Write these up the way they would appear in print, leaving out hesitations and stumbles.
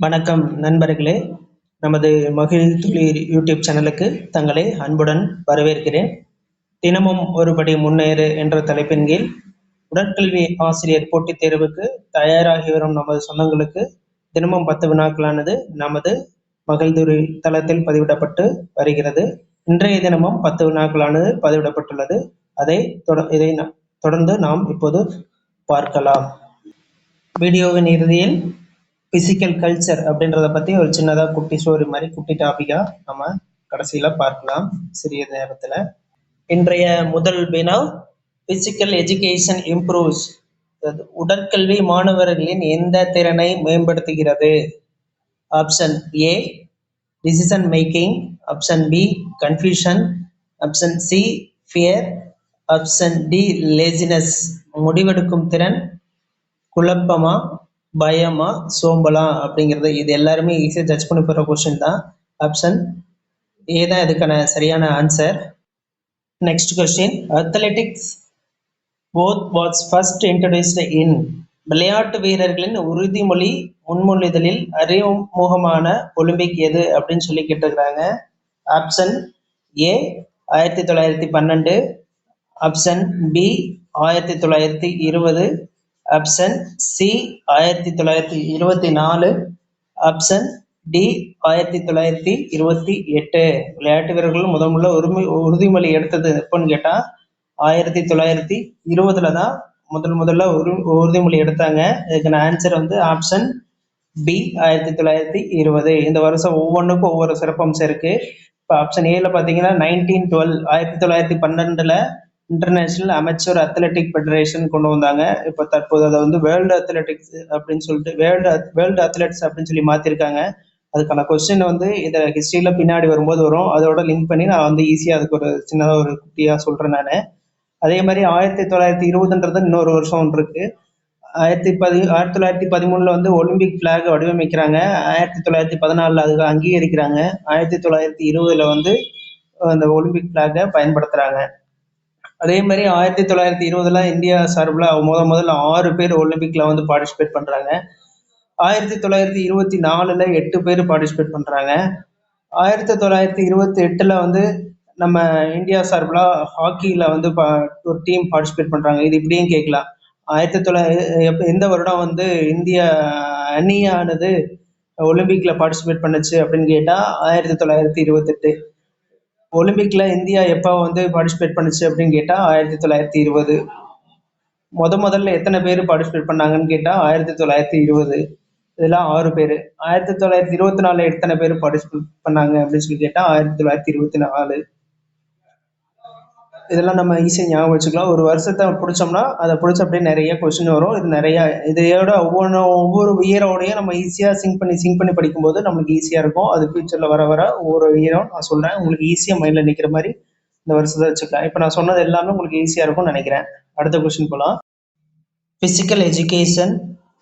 வணக்கம் நண்பர்களே, நமது மகிழ்துளி யூடியூப் சேனலுக்கு தங்களை அன்புடன் வரவேற்கிறேன். தினமும் ஒருபடி முன்னேறு என்ற தலைப்பின் கீழ் உடற்கல்வி ஆசிரியர் போட்டித் தேர்வுக்கு தயாராகி வரும் நமது சொந்தங்களுக்கு தினமும் 10 வினாக்களானது நமது மகிழ்துளி தளத்தில் பதிவிடப்பட்டு வருகிறது. இன்றைய தினமும் 10 வினாக்களானது பதிவிடப்பட்டுள்ளது. இதை தொடர்ந்து நாம் இப்போது பார்க்கலாம். வீடியோவின் இறுதியில் பிசிக்கல் கல்ச்சர் அப்படின்றத பத்தி ஒரு சின்னதா குட்டி ஸ்டோரி மாதிரி குட்டி டாபிக்கா நம்ம கடைசியில பார்க்கலாம் சிறிய நேரத்துல. இன்றைய முதல் வினா, பிசிக்கல் எஜுகேஷன் இம்ப்ரூவ்ஸ், உடற்கல்வி மாணவர்களின் எந்த திறனை மேம்படுத்துகிறது? Option A decision making, option B confusion, option C fear, option D laziness, முடிவெடுக்கும் திறன், குழப்பமா, பயமா, சோம்பலா அப்படிங்கிறது. இது எல்லாருமே ஈஸியாக ஜட்ஜ் பண்ணி போகிற கொஸ்டின் தான். ஆப்ஷன் ஏ தான் இதுக்கான சரியான answer. Next question, athletics oath was first introduced in, விளையாட்டு வீரர்களின் உறுதிமொழி முன்மொழிதலில் அறிமுகமான ஒலிம்பிக் எது அப்படின்னு சொல்லி கேட்டுக்கிறாங்க. Option A 1912, option B 1920, option C 1924, option D 1928. விளையாட்டு வீரர்கள் முதல்ல உறுதிமொழி எடுத்தது எப்போன்னு கேட்டா 1920 தான் முதல்ல உறுதிமொழி எடுத்தாங்க. இதுக்கான ஆன்சர் வந்து ஆப்ஷன் பி 1920. இந்த வருஷம் ஒவ்வொன்றுக்கும் ஒவ்வொரு சிறப்பம்சம் இருக்கு. இப்போ ஆப்ஷன் ஏல பார்த்தீங்கன்னா 1912 1912 இன்டர்நேஷனல் அமெச்சூர் அத்லெட்டிக் ஃபெடரேஷன் கொண்டு வந்தாங்க. இப்போ தற்போது அதை வந்து வேர்ல்டு அத்லெட்டிக்ஸ் அப்படின்னு சொல்லிட்டு வேர்ல்டு அத்லெட்ஸ் அப்படின்னு சொல்லி மாற்றிருக்காங்க. அதுக்கான கொஸ்டின் வந்து இதை ஹிஸ்ட்ரியில் பின்னாடி வரும்போது வரும், அதோட லிங்க் பண்ணி நான் வந்து ஈஸியாக அதுக்கு ஒரு சின்னதாக ஒரு குட்டியாக சொல்கிறேன் நான். அதே மாதிரி 1920 இன்னொரு வருஷம் ஒன்று இருக்கு. 1913 வந்து ஒலிம்பிக் பிளாக் வடிவமைக்கிறாங்க. 1914 அதுக்கு அங்கீகரிக்கிறாங்க. 1920 வந்து அந்த ஒலிம்பிக் பிளாகை பயன்படுத்துறாங்க. அதே மாதிரி 1920 இந்தியா சார்பில் முதல்ல 6 பேர் ஒலிம்பிக்ல வந்து பார்ட்டிசிபேட் பண்றாங்க. 1924 8 பேர் பார்ட்டிசிபேட் பண்றாங்க. 1928 வந்து நம்ம இந்தியா சார்பில் ஹாக்கியில் வந்து ஒரு டீம் பார்ட்டிசிபேட் பண்றாங்க. இது இப்படியும் கேட்கலாம். எந்த வருடம் வந்து இந்திய அணியானது ஒலிம்பிக்ல பார்ட்டிசிபேட் பண்ணுச்சு அப்படின்னு கேட்டா 1928. ஒலிம்பிக்ல இந்தியா எப்போ வந்து பார்ட்டிசிபேட் பண்ணுச்சு அப்படின்னு கேட்டா 1920. முதல்ல எத்தனை பேர் பார்ட்டிசிபேட் பண்ணாங்கன்னு கேட்டா 1920. இதெல்லாம் 6 பேர். 1924 எத்தனை பேர் பார்ட்டிசிபேட் பண்ணாங்க அப்படின்னு சொல்லி கேட்டா 1924. இதெல்லாம் நம்ம ஈஸியாக ஞாபகம் வச்சுக்கலாம். ஒரு வருஷத்தை பிடிச்சோம்னா அதை பிடிச்ச அப்படியே நிறைய கொஸ்டின் வரும். இது நிறைய இதையோட ஒவ்வொரு இயரோடையும் நம்ம ஈஸியாக சிங்க் பண்ணி படிக்கும்போது நம்மளுக்கு ஈஸியாக இருக்கும். அது ஃபியூச்சரில் வர ஒவ்வொரு இயரும் நான் சொல்கிறேன், உங்களுக்கு ஈஸியாக மைண்டில் நிற்கிற மாதிரி இந்த வருஷத்தை வச்சுக்கலாம். இப்போ நான் சொன்னது எல்லாமே உங்களுக்கு ஈஸியாக இருக்கும்னு நினைக்கிறேன். அடுத்த கொஸ்டின் போகலாம். பிசிக்கல் எஜுகேஷன்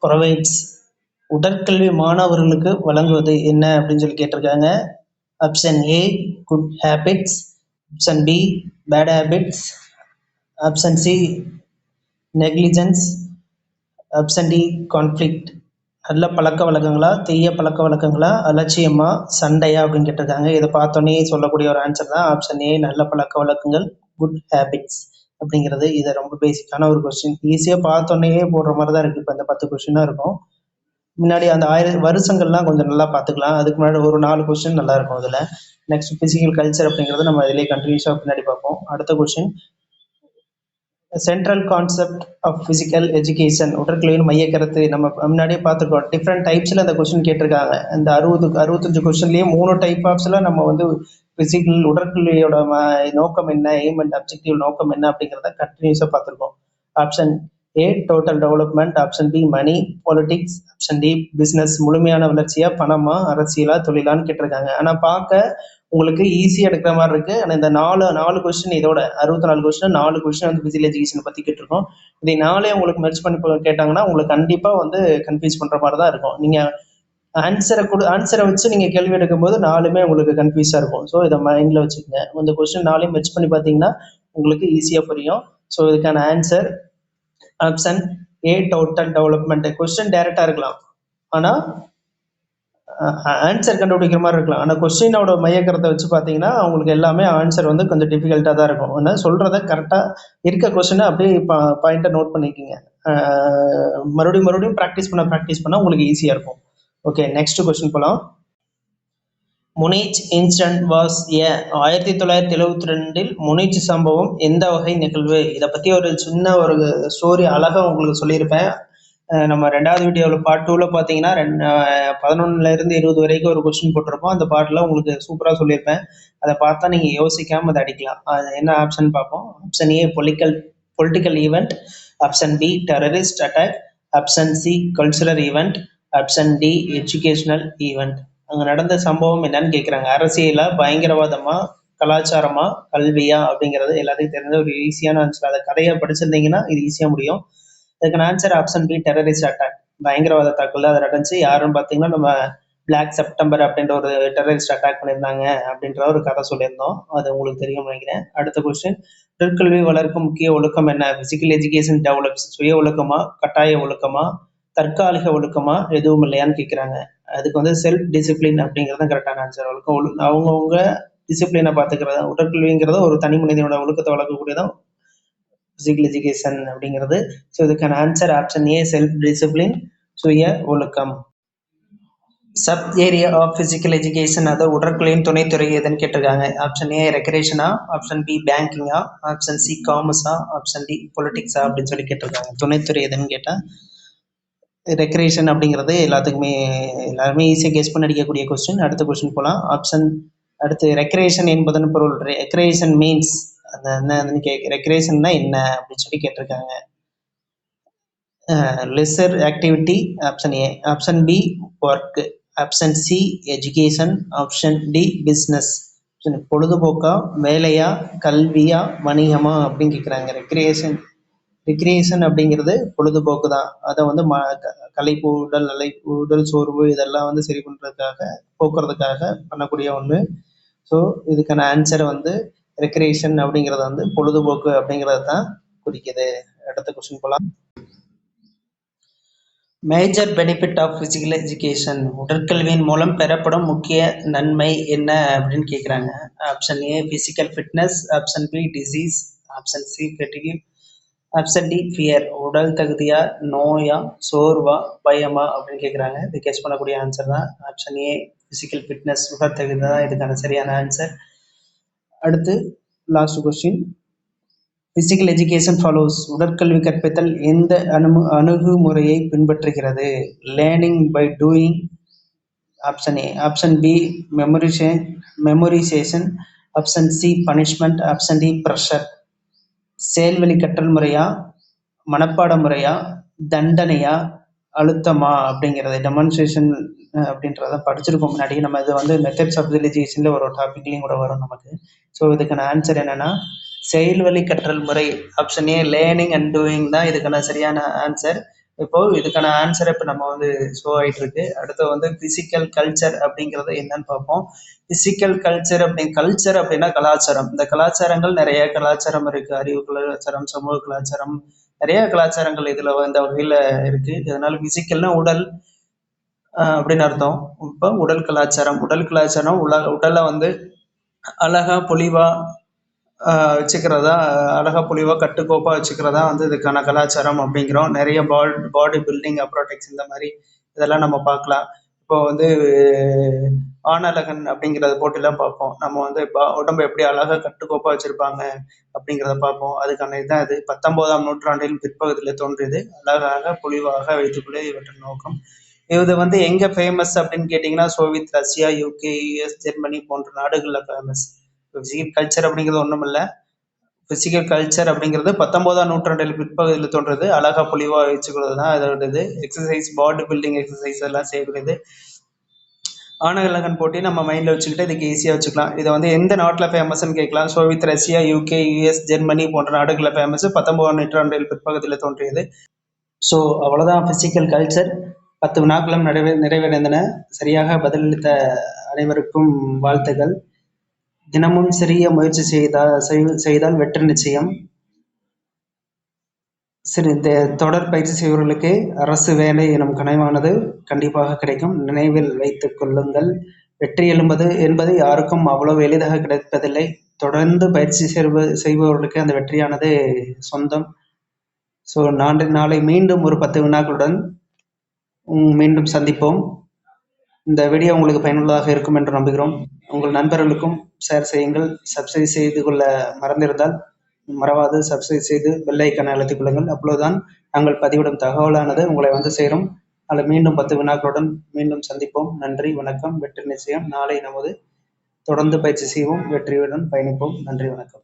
ப்ரொவைட்ஸ், உடற்கல்வி மாணவர்களுக்கு வழங்குவது என்ன அப்படின்னு சொல்லி கேட்டிருக்காங்க. Option A good habits, option B bad habits, option C negligence, option D conflict. நல்ல பழக்க வழக்கங்களா, தீய பழக்க வழக்கங்களா, அலட்சியமா, சண்டையா அப்படின்னு கேட்டிருக்காங்க. இதை பார்த்தோன்னே சொல்லக்கூடிய ஒரு ஆன்சர் தான் ஆப்ஷன் ஏ நல்ல பழக்க வழக்கங்கள், குட் ஹேபிட்ஸ் அப்படிங்கிறது. இது ரொம்ப பேசிக்கான ஒரு கொஸ்டின், ஈஸியாக பார்த்தோன்னே போடுற மாதிரி தான் இருக்குது. இப்போ இந்த 10 கொஸ்டினாக இருக்கும். முன்னாடி அந்த 1000 வருஷங்கள்லாம் கொஞ்சம் நல்லா பார்த்துக்கலாம். அதுக்கு முன்னாடி ஒரு 4 கொஸ்டின் நல்லா இருக்கும் அதில். நெக்ஸ்ட் பிசிக்கல் கல்ச்சர் அப்படிங்கிறது நம்ம இதிலே கண்டினியூஸாக பின்னாடி பார்ப்போம். அடுத்த question, central concept of physical education, உடற்கல்வியின் மைய கருத்து. நம்ம முன்னாடியே பார்த்துருக்கோம், டிஃப்ரெண்ட் டைப்ஸில் அந்த கொஸ்டின் கேட்டிருக்காங்க. இந்த 65 கொஸ்டின்லேயே 3 டைப் ஆஃப்ஸில் நம்ம வந்து பிசிக்கல் உடற்கல்வியோட நோக்கம் என்ன, எய்ம் அண்ட் அப்ஜெக்டிவ் நோக்கம் என்ன அப்படிங்கிறத கண்டினியூஸாக பார்த்துருக்கோம். Option A total development, option B money politics, option D business, முழுமையான வளர்ச்சியா, பணமா, அரசியலா, தொழிலான்னு கேட்டிருக்காங்க. ஆனால் பார்க்க உங்களுக்கு ஈஸியாக எடுக்கிற மாதிரி இருக்கு. ஆனால் இந்த நாலு கொஸ்டின், இதோட 64 கொஸ்டின் 4 கொஸ்டின் வந்து பிசிக்கல் எஜுகேஷன் பற்றி கேட்டிருக்கோம். இதை 4 உங்களுக்கு மெர்ஜ் பண்ணி கேட்டாங்கன்னா உங்களுக்கு கண்டிப்பாக வந்து கன்ஃபியூஸ் பண்ணுற மாதிரி தான் இருக்கும். நீங்கள் ஆன்சரை வச்சு நீங்கள் கேள்வி எடுக்கும்போது 4மே உங்களுக்கு கன்ஃபியூஸாக இருக்கும். ஸோ இதை மைண்டில் வச்சுக்கோங்க. இந்த கொஸ்டின் 4 மெர்ஜ் பண்ணி பார்த்தீங்கன்னா உங்களுக்கு ஈஸியாக புரியும். ஸோ இதுக்கான answer option A total development. Question டைரக்டாக இருக்கலாம், ஆனால் ஆன்சர் கண்டுபிடிக்கிற மாதிரி இருக்கலாம். ஆனால் கொஸ்டினோட மையக்கருத்தை வச்சு பார்த்தீங்கன்னா அவங்களுக்கு எல்லாமே ஆன்சர் வந்து கொஞ்சம் டிஃபிகல்ட்டாக தான் இருக்கும். ஆனால் சொல்கிறத கரெக்டாக இருக்க கொஸ்டினை அப்படியே பாயிண்ட்டை நோட் பண்ணிக்கிங்க. மறுபடியும் ப்ராக்டிஸ் பண்ண உங்களுக்கு ஈஸியாக இருக்கும். ஓகே, நெக்ஸ்ட் கொஸ்டின் போகலாம். முனிச் இன்சிடென்ட் வாஸ் 1972 முனிச் சம்பவம் எந்த வகை நிகழ்வு? இதை பற்றி ஒரு சின்ன ஒரு ஸ்டோரி அழகாக உங்களுக்கு சொல்லியிருப்பேன். நம்ம 2வது வீடியோவில் பார்ட் 2ல் பார்த்தீங்கன்னா 11லேருந்து 20 வரைக்கும் ஒரு கொஸ்டின் போட்டிருப்போம். அந்த பார்ட்டில் உங்களுக்கு சூப்பராக சொல்லியிருப்பேன். அதை பார்த்தா நீங்கள் யோசிக்காமல் அதை அடிக்கலாம். அது என்ன ஆப்ஷன் பார்ப்போம். Option A political event, option B terrorist attack, option C cultural event, option D educational event. அங்கே நடந்த சம்பவம் என்னன்னு கேட்குறாங்க. அரசியலா, பயங்கரவாதமா, கலாச்சாரமா, கல்வியா அப்படிங்கிறது எல்லாத்தையும் தெரிஞ்ச ஒரு ஈஸியான ஆன்சர். அதை கதையை படிச்சிருந்தீங்கன்னா இது ஈஸியாக முடியும். அதுக்கான answer option B terrorist attack. பயங்கரவாத தாக்குதல் அது நடந்துச்சு. யாருன்னு பார்த்தீங்கன்னா நம்ம பிளாக் செப்டம்பர் அப்படின்ற ஒரு டெரரிஸ்ட் அட்டாக் பண்ணியிருந்தாங்க அப்படின்ற ஒரு கதை சொல்லியிருந்தோம். அது உங்களுக்கு தெரியும் நினைக்கிறேன். அடுத்த கொஸ்டின், உடற்கல்வி வளர்க்கும் முக்கிய ஒழுக்கம் என்ன? Physical education develops. சுய ஒழுக்கமா, கட்டாய ஒழுக்கமா, தற்காலிக ஒழுக்கமா, எதுவும் இல்லையான்னு கேட்குறாங்க. அதுக்கு வந்து செல்ஃப் டிசிப்ளின் அப்படிங்கிறது கரெக்டான ஆன்சர். அவங்கவுங்க டிசிப்ளினை பார்த்துக்கிறது. உடற்கல்விங்கிறது ஒரு தனி மனிதனோட ஒழுக்கத்தை வளர்க்கக்கூடியதான் பிசிக்கல் எஜுகேஷன் அப்படிங்கிறது. ஸோ இதுக்கான answer option A self discipline, சுய ஒழுக்கம். Sub area of physical education, அதாவது உடற்கல்வியின் துணைத்துறை எதுன்னு கேட்டிருக்காங்க. ஆப்ஷன் ஏ ரெக்ரேஷனா, ஆப்ஷன் பி பேங்கிங்கா, ஆப்ஷன் சி காமர்ஸா, ஆப்ஷன் டி பொலிட்டிக்ஸா அப்படின்னு சொல்லி கேட்டிருக்காங்க. துணைத்துறை எதுன்னு கேட்டால் ரெக்ரேஷன் அப்படிங்கிறது எல்லாருமே ஈஸியாக கெஸ் பண்ணி அடிக்கக்கூடிய கொஸ்டின். அடுத்த கொஸ்டின் போகலாம். அடுத்து ரெக்ரேஷன் என்பதன் பொருள். ரெக்ரேஷன் மீன்ஸ் அது என்னன்னு ரெக்ரேஷன்னா என்ன அப்படின்னு சொல்லி கேட்டிருக்காங்க. Leisure activity, option A. Option B work, option C education, option D business. பொழுதுபோக்கா, வேலையா, கல்வியா, வணிகமா அப்படின்னு கேட்குறாங்க. ரெக்ரியேஷன் அப்படிங்கிறது பொழுதுபோக்கு தான். அதை வந்து களைப்பு, உடல் சோர்வு இதெல்லாம் வந்து சரி பண்ணுறதுக்காக, போக்குறதுக்காக பண்ணக்கூடிய ஒன்று. ஸோ இதுக்கான ஆன்சர் வந்து ரெக்ரியேஷன் அப்படிங்கிறத வந்து பொழுதுபோக்கு அப்படிங்கிறது தான் குறிக்குது. அடுத்த கொஸ்டின் போகலாம். Major benefit of physical education, உடற்கல்வியின் மூலம் பெறப்படும் முக்கிய நன்மை என்ன அப்படின்னு கேட்குறாங்க. Option A physical fitness, option B disease, option C fatigue, option D fear. உடல் தகுதியா, நோயா, சோர்வா, பயமா அப்படின்னு கேட்குறாங்க. இது கெஸ் பண்ணக்கூடிய ஆன்சர் தான் ஆப்ஷன் ஏ பிசிக்கல் ஃபிட்னஸ், உடல் தகுதி தான் இதுக்கான சரியான ஆன்சர். அடுத்து last question, physical education follows, உடற்கல்வி கற்பித்தல் எந்த அணுகுமுறையை பின்பற்றுகிறது? Learning by doing, option A. Option B memorization, option C punishment, option D pressure. செயல்வழி கற்றல் முறையா, மனப்பாட முறையா, தண்டனையா, அழுத்தமா அப்படிங்கிறது டெமான்ஸ்ட்ரேஷன் அப்படின்றத படிச்சிருக்கோம் முன்னாடி. நம்ம இது வந்து மெத்தட்ஸ் ஆஃப் எஜுகேஷன்ல ஒரு டாபிக்லையும் கூட வரும் நமக்கு. ஸோ இதுக்கான ஆன்சர் என்னன்னா செயல்வழி கற்றல் முறை. Option A learning and doing தான் இதுக்கான சரியான ஆன்சர். இப்போ இதுக்கான ஆன்சர் இப்போ நம்ம வந்து ஷோ ஆகிட்டு இருக்கு. அடுத்து வந்து பிசிக்கல் கல்ச்சர் அப்படிங்கிறது என்னன்னு பார்ப்போம். பிசிக்கல் கல்ச்சர் அப்படின்னா கலாச்சாரம். இந்த கலாச்சாரங்கள் நிறைய கலாச்சாரம் இருக்கு. அறிவு கலாச்சாரம், சமூக கலாச்சாரம், நிறைய கலாச்சாரங்கள் இதுல இந்த வகையில இருக்கு. இதனால பிசிக்கல்னா உடல் அப்படின்னு அர்த்தம். இப்போ உடல் கலாச்சாரம் உடலை வந்து அழகா பொலிவா வச்சுக்கிறதா, அழகா பொலிவா கட்டுக்கோப்பா வச்சுக்கிறதா வந்து இதுக்கான கலாச்சாரம் அப்படிங்கிறோம். நிறைய பாடி பில்டிங் அப்ரோடெக்ஸ் இந்த மாதிரி இதெல்லாம் நம்ம பார்க்கலாம். இப்போ வந்து ஆணழகன் அப்படிங்கிறத போட்டிலாம் பார்ப்போம். நம்ம வந்து உடம்பு எப்படி அழகா கட்டுக்கோப்பா வச்சிருப்பாங்க அப்படிங்கிறத பார்ப்போம். அதுக்கான இதுதான் இது 19ஆம் நூற்றாண்டில் பிற்பகுதியில் தோன்றியது. அழகாக பொலிவாக வைத்துக்கொள்ள இவற்றின் நோக்கம். இது வந்து எங்க ஃபேமஸ் அப்படின்னு கேட்டிங்கன்னா Soviet Russia, UK, US, Germany போன்ற நாடுகளில் ஃபேமஸ். பிசிக்கல் கல்ச்சர் அப்படிங்கிறது ஒன்றும் இல்லை. பிசிக்கல் கல்ச்சர் அப்படிங்கிறது 19ஆம் நூற்றாண்டில் பிற்பகுதியில் தோன்றது. அழகா பொலிவா வச்சுக்கிறது தான் அதோட இது. எக்ஸசைஸ், பாடி பில்டிங் எக்ஸசைஸ் எல்லாம் செய்யக்கூடியது. ஆணழகன் போட்டி நம்ம மைண்டில் வச்சுக்கிட்டு இதுக்கு ஈஸியாக வச்சுக்கலாம். இதை வந்து எந்த நாட்டில் ஃபேமஸ்ன்னு கேட்கலாம். Soviet Russia, UK, US, Germany போன்ற நாடுகளில் ஃபேமஸ். 19ஆம் நூற்றாண்டில் பிற்பகுதியில் தோன்றியது. ஸோ அவ்வளோதான் பிசிக்கல் கல்ச்சர். 10 வினாக்களும் நிறைவடைந்தன. சரியாக பதிலளித்த அனைவருக்கும் வாழ்த்துக்கள். தினமும் சிறிய முயற்சி செய்தால் வெற்றி நிச்சயம். சரி, இந்த தொடர் பயிற்சி செய்பவர்களுக்கு அரசு வேலை எனும் கனவானது கண்டிப்பாக கிடைக்கும். நினைவில் வைத்துக் கொள்ளுங்கள். வெற்றி என்பது யாருக்கும் அவ்வளவு எளிதாக கிடைப்பதில்லை. தொடர்ந்து பயிற்சி செய்பவர்களுக்கு அந்த வெற்றியானது சொந்தம். ஸோ நாளை மீண்டும் ஒரு 10 வினாக்களுடன் மீண்டும் சந்திப்போம். இந்த வீடியோ உங்களுக்கு பயனுள்ளதாக இருக்கும் என்று நம்புகிறோம். உங்கள் நண்பர்களுக்கும் ஷேர் செய்யுங்கள். சப்ஸ்கிரைப் செய்து கொள்ள மறந்திருந்தால் மறவாது சப்ஸ்கிரைப் செய்து பெல் ஐக்கானை அழுத்திக் கொள்ளுங்கள். அப்பொழுதுதான் நாங்கள் பதிவிடும் தகவலானது உங்களை வந்து சேரும். அதில் மீண்டும் 10 வினாக்களுடன் மீண்டும் சந்திப்போம். நன்றி, வணக்கம். வெற்றி நிச்சயம். நாளை நமது தொடர்ந்து பயிற்சி செய்வோம். வெற்றியுடன் பயணிப்போம். நன்றி, வணக்கம்.